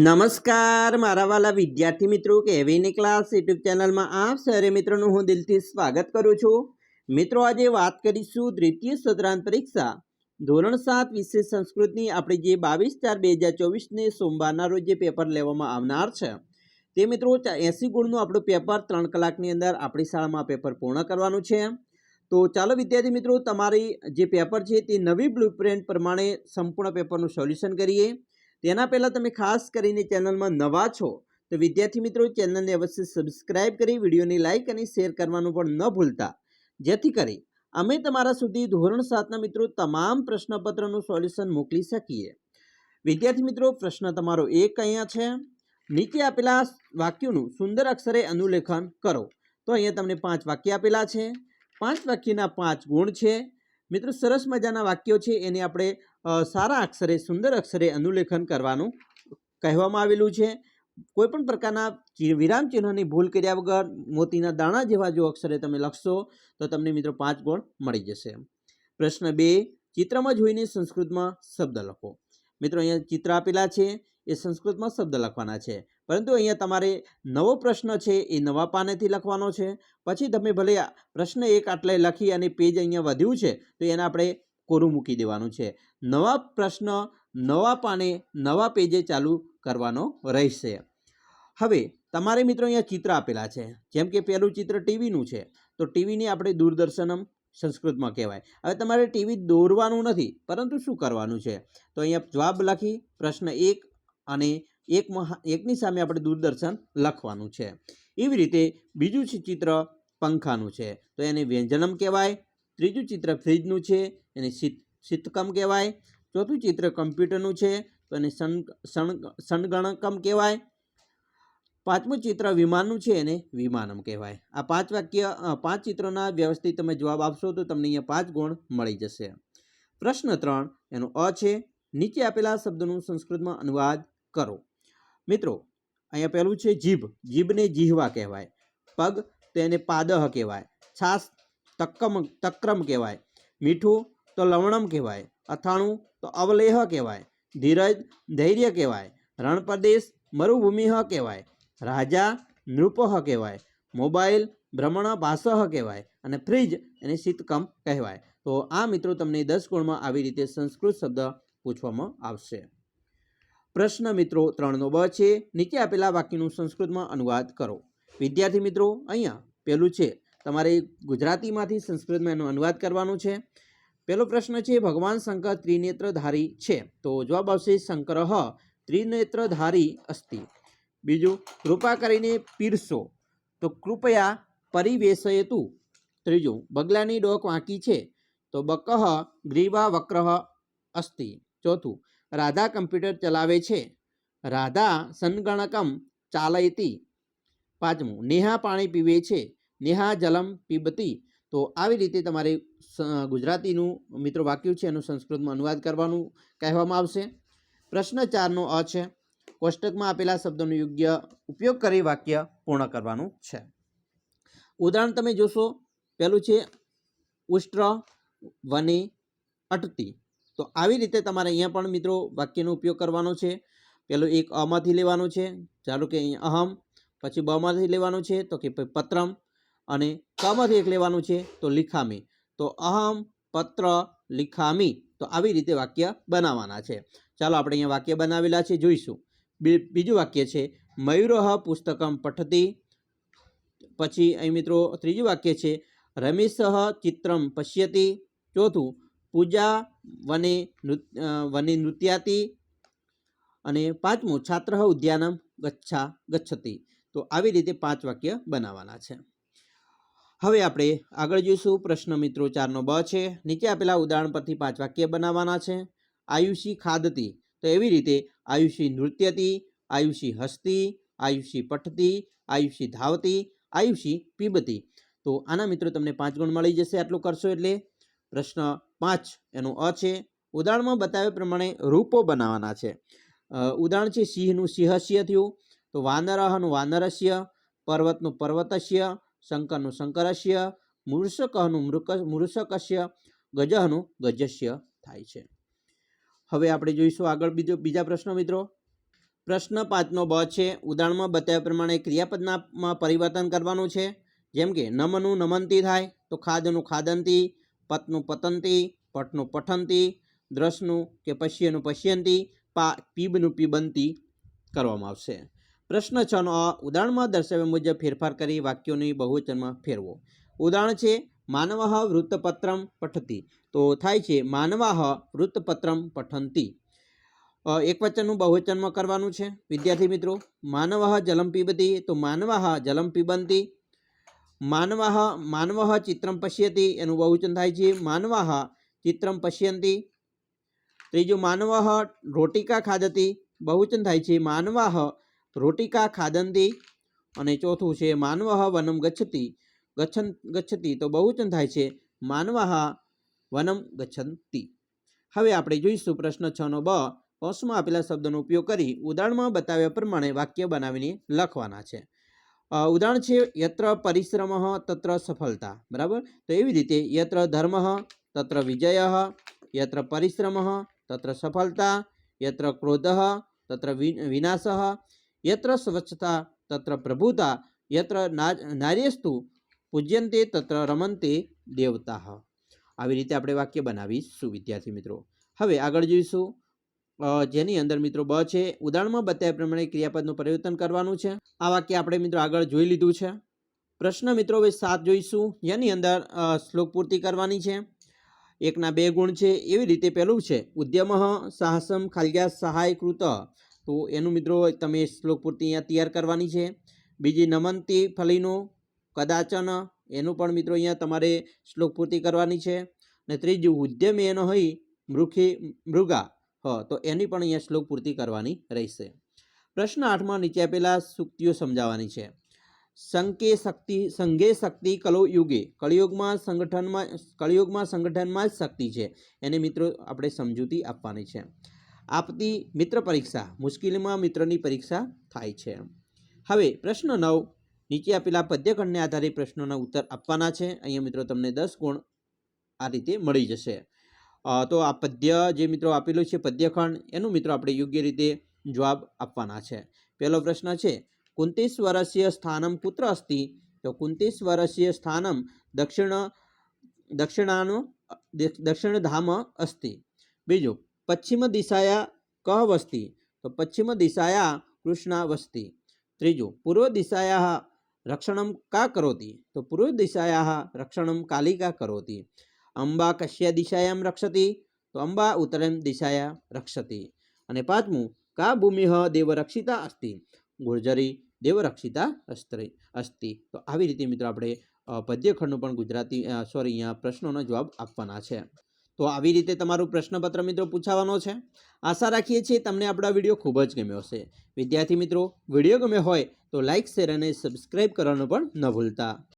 નમસ્કાર મારા વાલા વિદ્યાર્થી મિત્રો કેવીની ક્લાસ યુટ્યુબ ચેનલમાં આપ સરે મિત્રોનું હું દિલથી સ્વાગત કરું છું। મિત્રો આજે વાત કરીશું દ્વિતીય સત્રાંત પરીક્ષા ધોરણ 7 વિષય સંસ્કૃતની આપણી જે 22/4/2024 ને સોમવારના રોજ જે પેપર લેવામાં આવનાર છે તે મિત્રો 80 ગુણનું આપણું પેપર 3 કલાકની અંદર આપણી શાળામાં પેપર પૂર્ણ કરવાનું છે। તો ચાલો વિદ્યાર્થી મિત્રો તમારી જે પેપર છે તે નવી બ્લુપ્રિન્ટ પ્રમાણે સંપૂર્ણ પેપરનું સોલ્યુશન કરીએ। તેના પહેલાં તમે ખાસ કરીને ચેનલમાં નવા છો તો વિદ્યાર્થી મિત્રો ચેનલને અવશ્ય સબસ્ક્રાઇબ કરી વિડીયોની લાઇક અને શેર કરવાનું પણ ન ભૂલતા, જેથી કરી અમે તમારા સુધી ધોરણ 7ના મિત્રો તમામ પ્રશ્નપત્રનું સોલ્યુશન મોકલી શકીએ। વિદ્યાર્થી મિત્રો પ્રશ્ન તમારો એક અહીંયા છે, નીચે આપેલા વાક્યોનું સુંદર અક્ષરે અનુલેખન કરો। તો અહીંયા તમને 5 વાક્ય આપેલા છે, 5 વાક્યના 5 ગુણ છે। મિત્રો સરસ મજાના વાક્યો છે, એને આપણે સારા અક્ષરે સુંદર અક્ષરે અનુલેખન કરવાનું કહેવામાં આવેલું છે। કોઈપણ પ્રકારના વિરામ ચિહ્નની ભૂલ કર્યા વગર મોતીના દાણા જેવા જો અક્ષરે તમે લખશો તો તમને મિત્રો 5 ગુણ મળી જશે। પ્રશ્ન 2, ચિત્રમાં જોઈને સંસ્કૃતમાં શબ્દ લખો। મિત્રો અહીંયા ચિત્ર આપેલા છે, એ સંસ્કૃતમાં શબ્દ લખવાના છે, પરંતુ અહીંયા તમારે નવો પ્રશ્ન છે એ નવા પાનેથી લખવાનો છે। પછી તમે ભલે પ્રશ્ન 1 આટલે લખી અને પેજ અહીંયા વધ્યું છે તો એને આપણે કોરું મૂકી દેવાનું છે। નવા પ્રશ્ન નવા પાને નવા પેજે ચાલુ કરવાનો રહેશે। હવે તમારે મિત્રો અહીંયા ચિત્ર આપેલા છે, જેમ કે પહેલું ચિત્ર ટીવીનું છે તો ટીવીને આપણે દૂરદર્શનમ સંસ્કૃતમાં કહેવાય। હવે તમારે ટીવી દોરવાનું નથી, પરંતુ શું કરવાનું છે તો અહીંયા જવાબ લખી પ્રશ્ન 1 અને એકની સામે આપણે દૂરદર્શન લખવાનું છે। એવી રીતે બીજું ચિત્ર પંખાનું છે તો એને વ્યંજનમ કહેવાય। ત્રીજું ચિત્ર ફ્રીજનું છે એને શીતકમ કહેવાય। ચોથું ચિત્ર કમ્પ્યુટરનું છે તો એને સંગણકમ કહેવાય। પાંચમું ચિત્ર વિમાનનું છે એને વિમાનમ કહેવાય। આ 5 વાક્ય 5 ચિત્રોના વ્યવસ્થિત તમે જવાબ આપશો તો તમને અહીંયા 5 ગુણ મળી જશે। પ્રશ્ન 3 એનો અ છે, નીચે આપેલા શબ્દોનું સંસ્કૃતમાં અનુવાદ કરો। મિત્રો અહીંયા પહેલું છે જીભ, જીભને જીહવા કહેવાય। પગ તો એને પાદહ કહેવાય। છાસ તક્રમ કહેવાય। મીઠું તો લવણમ કહેવાય। અથાણું તો અવલેહ કહેવાય। ધીરજ ધૈર્ય કહેવાય। રણપ્રદેશ મરુભૂમિ કહેવાય। રાજા નૃપહ કહેવાય। મોબાઈલ ભ્રમણ ભાષહ કહેવાય અને ફ્રીજ એને શીતકમ કહેવાય। તો આ મિત્રો તમને 10 ગુણમાં આવી રીતે સંસ્કૃત શબ્દ પૂછવામાં આવશે। પ્રશ્ન મિત્રો 3નો બ છે, નીચે આપેલા વાક્યનું સંસ્કૃતમાં અનુવાદ કરો। વિદ્યાર્થી મિત્રો અહીંયા પહેલું છે, તમારે ગુજરાતીમાંથી સંસ્કૃતમાં એનો અનુવાદ કરવાનું છે। પહેલો પ્રશ્ન છે, ભગવાન શંકર ત્રિનેત્રધારી છે તો જવાબ આવશે શંકર ત્રિનેત્રધારી અસ્તિ। બીજું, કૃપા કરીને પીરસો તો કૃપયા પરિવેશયતુ। ત્રીજું, બગલાની ડોક વાંકી છે તો બકઃ ગ્રીવા વક્રઃ અસ્તિ। ચોથું, રાધા કમ્પ્યુટર ચલાવે છે, રાધા સંગણકમ ચાલયતિ। પાંચમું, નેહા પાણી પીવે છે, નેહા જલમ પીબતી। તો આવી રીતે તમારે ગુજરાતીનું મિત્રો વાક્ય છે એનું સંસ્કૃતમાં અનુવાદ કરવાનું કહેવામાં આવશે। પ્રશ્ન 4નો અ છે, કોષ્ટકમાં આપેલા શબ્દોનો યોગ્ય ઉપયોગ કરી વાક્ય પૂર્ણ કરવાનું છે। ઉદાહરણ તમે જોશો, પહેલું છે ઉષ્ટ્ર વને અટતી। તો આવી રીતે તમારે અહીંયા પણ મિત્રો વાક્યનો ઉપયોગ કરવાનો છે। પહેલું એક અમાંથી લેવાનું છે, ચાલો કે અહીંયા અહમ, પછી બમાંથી લેવાનું છે તો કે પત્રમ, અને કમાંથી એક લેવાનું છે તો લિખામી। તો અહમ પત્ર લિખામી, તો આવી રીતે વાક્ય બનાવવાના છે। ચાલો આપણે અહીંયા વાક્ય બનાવેલા છે, જોઈશું। બીજું વાક્ય છે મયુરઃ પુસ્તકમ પઠતી। પછી અહીં મિત્રો ત્રીજું વાક્ય છે રમેશઃ ચિત્રમ પશ્યતિ। ચોથું, પૂજા વને નૃત્યાતિ। અને પાંચમું, છાત્ર ઉદ્યાનમ ગચ્છતિ। તો આવી રીતે 5 વાક્ય બનાવવાના છે। હવે આપણે આગળ જોઈશું। પ્રશ્ન મિત્રો 4નો બ છે, નીચે આપેલા ઉદાહરણ પરથી 5 વાક્ય બનાવવાના છે। આયુષી ખાદતી, તો એવી રીતે આયુષી નૃત્યતી, આયુષી હસતી, આયુષી પઠતી, આયુષી ધાવતી, આયુષી પીબતી। તો આના મિત્રો તમને 5 ગુણ મળી જશે આટલું કરશો એટલે। પ્રશ્ન 5 એનો અ છે, ઉદાહરણમાં બતાવ્યા પ્રમાણે રૂપો બનાવવાના છે। ઉદાહરણ છે સિંહનું સિંહસ્ય થયું, તો વાનરહનું વાનરસ્ય, પર્વતનું પર્વતસ્ય, શંકરનું શંકરસ્ય, મૂષકનું મૂષકસ્ય, ગજનું ગજસ્ય થાય છે। હવે આપણે જોઈશું આગળ બીજા પ્રશ્નો મિત્રો। પ્રશ્ન 5નો બ છે, ઉદાહરણમાં બતાવ્યા પ્રમાણે ક્રિયાપદમાં પરિવર્તન કરવાનું છે. જેમ કે નમનું નમનતી થાય તો ખાદનું ખાદંતી, પતનું પતંતી, પઠનું પઠંતી, દ્રશનું કે પશ્યનું પશ્યંતી, પીબનું પીબંતી કરવામાં આવશે. પ્રશ્ન 6નો અ, ઉદાહરણમાં દર્શાવ્યા મુજબ ફેરફાર કરી વાક્યોની બહુવચનમાં ફેરવો. ઉદાહરણ છે, માનવઃ વૃત્તપત્રમ પઠતી, તો થાય છે માનવાહ વૃત્તપત્રમ પઠંતી. એકવચનનું બહુવચનમાં કરવાનું છે વિદ્યાર્થી મિત્રો. માનવઃ જલમ પીબતી, તો માનવાહ જલમ પીબંતી. માનવઃ ચિત્રમ પશ્યતિ, એનું બહુવચન થાય છે માનવાહ ચિત્રમ પશ્યંતી. ત્રીજું, માનવઃ રોટિકા ખાદતી, બહુવચન થાય છે માનવાહ રોટિકા ખાદંતી. અને ચોથું છે, માનવઃ વનમ ગચ્છતિ, તો બહુવચન થાય છે માનવાહ વનમ ગચ્છન્તિ. હવે આપણે જોઈશું પ્રશ્ન 6નો બ, કૌંસમાં આપેલા શબ્દોનો ઉપયોગ કરી ઉદાહરણમાં બતાવ્યા પ્રમાણે વાક્ય બનાવીને લખવાના છે. ઉદાહરણ છે, યત્ર પરિશ્રમ તત્ર સફળતા. બરાબર, તો એવી રીતે યત્ર ધર્મ તત્ર વિજય, યત્ર પરિશ્રમ તત્ર સફળતા, યત્ર ક્રોધ તત્ર વિનાશ, યત્ર સ્વચ્છતા તત્ર પ્રભુતા, યત્ર નાર્યસ્તુ પૂજ્યંતે તત્ર રમંતે દેવતા. આવી રીતે આપણે વાક્ય બનાવીશું વિદ્યાર્થી મિત્રો. હવે આગળ જોઈશું જેની અંદર મિત્રો બ છે, ઉદાહરણમાં બતાવ્યા પ્રમાણે ક્રિયાપદનું પરિવર્તન કરવાનું છે. આ વાક્ય આપણે મિત્રો આગળ જોઈ લીધું છે. પ્રશ્ન મિત્રો હવે 7 જોઈશું, જેની અંદર શ્લોક પૂર્તિ કરવાની છે. 1ના 2 ગુણ છે. એવી રીતે પહેલું છે, ઉદ્યમ સાહસમ ખાલ્યા સહાય કૃત, તો એનું મિત્રો તમે શ્લોક પૂર્તિ અહીંયા તૈયાર કરવાની છે. બીજી, નમંતી ફલીનો કદાચન, એનું પણ મિત્રો અહીંયા તમારે શ્લોક પૂર્તિ કરવાની છે. અને ત્રીજું, ઉદ્યમેન હૈ મૃગા, તો એની પણ અહીંયા શ્લોક પૂર્તિ કરવાની રહેશે. પ્રશ્ન 8માં નીચે આપેલા સૂક્તિઓ સમજાવવાની છે. સંઘે શક્તિ કલો યુગે, કળિયુગમાં સંગઠનમાં જ શક્તિ છે, એને મિત્રો આપણે સમજૂતી આપવાની છે. આપતી મિત્ર પરીક્ષા, મુશ્કેલીમાં મિત્રની પરીક્ષા થાય છે. હવે પ્રશ્ન 9, નીચે આપેલા પદ્યખંડને આધારે પ્રશ્નોના ઉત્તર આપવાના છે. અહીંયા મિત્રો તમને 10 ગુણ આ રીતે મળી જશે. તો આ પદ્ય જે મિત્રો આપેલું છે પદ્યખંડ, એનું મિત્રો આપણે યોગ્ય રીતે જવાબ આપવાના છે. પહેલો પ્રશ્ન છે, કુંતીશ્વરસ્ય સ્થાનમ કુત્ર અસ્તિ, તો કુંતીશ્વરસ્ય સ્થાનમ દક્ષિણધામ અસ્તિ. બીજું, પશ્ચિમ દિશાયા કહ વસ્તિ, તો પશ્ચિમ દિશાયા કૃષ્ણા વસ્તિ. ત્રીજું, પૂર્વ દિશાયા રક્ષણમ કા કરોતિ, તો પૂર્વ દિશાયા રક્ષણમ કાલિકા કરોતિ. અંબા કસ્યા દિશાયામ રક્ષતિ, તો અંબા ઉત્તરમ દિશાયા રક્ષતિ. અને પાંચમું, કા ભૂમિ દેવરક્ષિતા અસ્તિ, ગુર્જરી દેવરક્ષિતા અસ્તિ. તો આવી રીતે મિત્રો આપણે પદ્યખંડનો પણ અહીંયા પ્રશ્નોનો જવાબ આપવાના છે. તો આવી રીતે તમારું પ્રશ્નપત્ર મિત્રો પૂછાવાનો છે. આશા રાખીએ છીએ તમને આપણો વિડીયો ખૂબ જ ગમ્યો હશે. વિદ્યાર્થી મિત્રો, વિડીયો ગમ્યો હોય તો લાઇક, શેર અને સબસ્ક્રાઈબ કરવાનું પણ ન ભૂલતા.